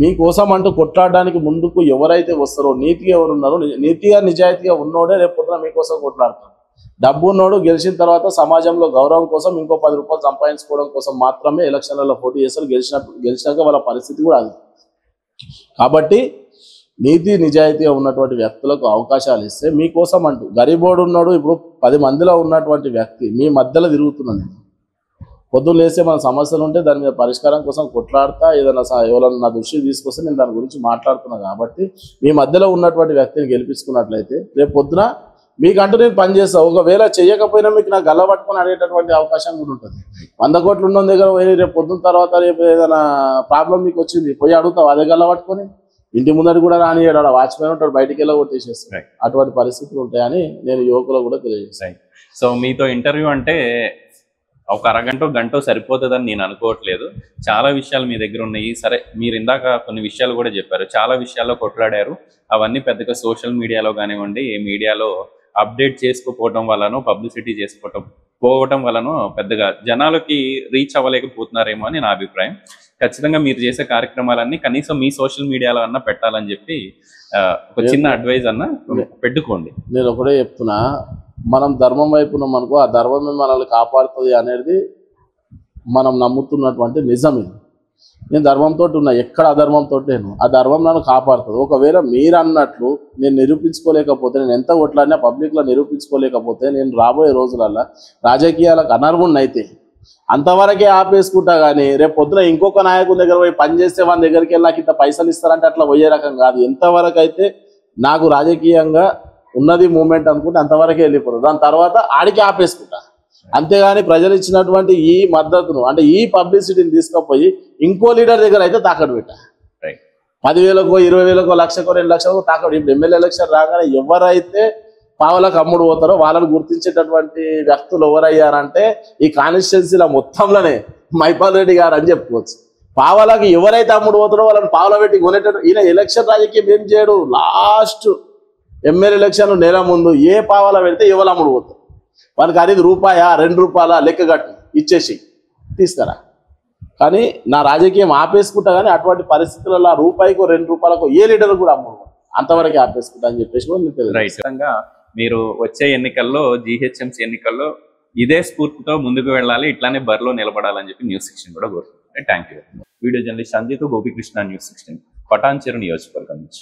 మీకోసం అంటూ కొట్లాడడానికి ముందుకు ఎవరైతే వస్తారో, నీతిగా ఎవరు ఉన్నారో, నీతిగా నిజాయితీగా ఉన్నోడే రేపు పొద్దున మీకోసం కొట్లాడతారు. డబ్బు ఉన్నోడు గెలిచిన తర్వాత సమాజంలో గౌరవం కోసం ఇంకో 10 రూపాయలు సంపాదించుకోవడం కోసం మాత్రమే ఎలక్షన్లలో పోటీ చేస్తారు. గెలిచినాక వాళ్ళ పరిస్థితి కూడా అది. కాబట్టి నీతి నిజాయితీగా ఉన్నటువంటి వ్యక్తులకు అవకాశాలు ఇస్తే మీకోసం అంటూ, గరీబోడు ఉన్నాడు ఇప్పుడు 10 మందిలో ఉన్నటువంటి వ్యక్తి మీ మధ్యలో తిరుగుతున్నాను. పొద్దున్న లేస్తే మన సమస్యలు ఉంటే దాని మీద పరిష్కారం కోసం కొట్లాడతా, ఏదైనా ఎవరైనా నా దృష్టికి తీసుకొస్తే నేను దాని గురించి మాట్లాడుతున్నా. కాబట్టి మీ మధ్యలో ఉన్నటువంటి వ్యక్తిని గెలిపించుకున్నట్లయితే రేపు పొద్దున మీకంటూ నేను పనిచేస్తాను. ఒకవేళ చేయకపోయినా మీకు నాకు గల్లబట్టుకొని అడిగేటటువంటి అవకాశం కూడా ఉంటుంది. 100 కోట్లు ఉన్న దగ్గర పోయి రేపు పొద్దున్న తర్వాత రేపు ఏదైనా ప్రాబ్లం మీకు వచ్చింది, పోయి అడుగుతావు, అదే గల్లబట్టుకొని ఇంటి ముందర కూడా రానియాడు, ఆడ వాచ్మెన్ ఉంటాడు, బయటికి వెళ్ళి కొట్టేసేస్తాడు. అటువంటి పరిస్థితులు ఉంటాయని నేను యువకులకు కూడా తెలియజేస్తాను. సో మీతో ఇంటర్వ్యూ అంటే ఒక అరగంట గంట సరిపోతుందని నేను అనుకోవట్లేదు. చాలా విషయాలు మీ దగ్గర ఉన్నాయి. సరే, మీరు ఇందాక కొన్ని విషయాలు కూడా చెప్పారు, చాలా విషయాల్లో కొట్లాడారు. అవన్నీ పెద్దగా సోషల్ మీడియాలో కానివ్వండి, ఏ మీడియాలో అప్డేట్ చేసుకోపోవటం వలన, పబ్లిసిటీ పోవటం వలన పెద్దగా జనాలకి రీచ్ అవ్వలేకపోతున్నారేమో అని నా అభిప్రాయం. ఖచ్చితంగా మీరు చేసే కార్యక్రమాలన్నీ కనీసం మీ సోషల్ మీడియాలో అన్నా పెట్టాలని చెప్పి ఒక చిన్న అడ్వైజ్ అన్న పెట్టుకోండి. నేను ఒకటే చెప్తున్నా, మనం ధర్మం వైపు ఉన్నాం అనుకో, ఆ ధర్మమే మనల్ని కాపాడుతుంది అనేది మనం నమ్ముతున్నటువంటి నిజం. ఇది నేను ధర్మంతో ఉన్నా, ఎక్కడ అధర్మంతో లేను, ఆ ధర్మం నన్ను కాపాడుతుంది. ఒకవేళ మీరు అన్నట్లు నేను నిరూపించుకోలేకపోతే, నేను ఎంత కొట్లాడినా పబ్లిక్లో నిరూపించుకోలేకపోతే, నేను రాబోయే రోజులల్లో రాజకీయాలకు అనర్హుణ్ణి అయితే అంతవరకే ఆపేసుకుంటా. కానీ రేపు పొద్దున ఇంకొక నాయకుడి దగ్గర పోయి పని చేస్తే వాళ్ళ దగ్గరికి వెళ్ళి నాకు ఇంత పైసలు ఇస్తారంటే అట్లా పోయే రకం కాదు. ఎంతవరకు అయితే నాకు రాజకీయంగా ఉన్నది మూమెంట్ అనుకుంటే అంతవరకే వెళ్ళిపోతుంది, దాని తర్వాత ఆడికి ఆపేసుకుంటా. అంతేగాని ప్రజలు ఇచ్చినటువంటి ఈ మద్దతును అంటే ఈ పబ్లిసిటీని తీసుకుపోయి ఇంకో లీడర్ దగ్గర అయితే తాకట్టు పెట్టా. 10,000కో 20,000కో 1,00,000కో 2,00,000కో తాకట్టు. ఇప్పుడు ఎమ్మెల్యే ఎలక్షన్ రాగానే ఎవరైతే పావులకు అమ్ముడు పోతారో వాళ్ళని గుర్తించేటటువంటి వ్యక్తులు ఎవరయ్యారంటే ఈ కాన్స్టిట్యున్సీల మొత్తంలోనే మైపాల్ రెడ్డి గారు అని చెప్పుకోవచ్చు. పావలాకి ఎవరైతే అమ్ముడు పోతారో వాళ్ళని పావలా పెట్టి కొనేటట్టు ఈయన ఎలక్షన్ రాజకీయం ఏం చేయడు. లాస్ట్ ఎమ్మెల్యే ఎలక్షన్ నెల ముందు ఏ పావలా పెడితే ఎవరు అమ్ముడు పోతారు, వానికి అనేది రూపాయా 2 రూపాయల లెక్క కట్టి ఇచ్చేసి తీసుకురా. కానీ నా రాజకీయం ఆపేసుకుంటా, కానీ అటువంటి పరిస్థితులలో రూపాయికో 2 రూపాయలకు ఏ లీడర్ కూడా అమ్ముడు అంతవరకు ఆపేసుకుంటా అని చెప్పేసి కూడా మీకు తెలుసు. రైట్. మీరు వచ్చే ఎన్నికల్లో జిహెచ్ఎంసీ ఎన్నికల్లో ఇదే స్ఫూర్తితో ముందుకు వెళ్ళాలి, ఇట్లానే బరిలో నిలబడాలని చెప్పి న్యూస్ 16 కూడా కోరుకుంటున్నాను. Thank you. వీడియో జర్నలిస్ట్ సంజయ్తో గోపికృష్ణ, న్యూస్ 16, పటాన్చెరు నియోజకవర్గం నుంచి.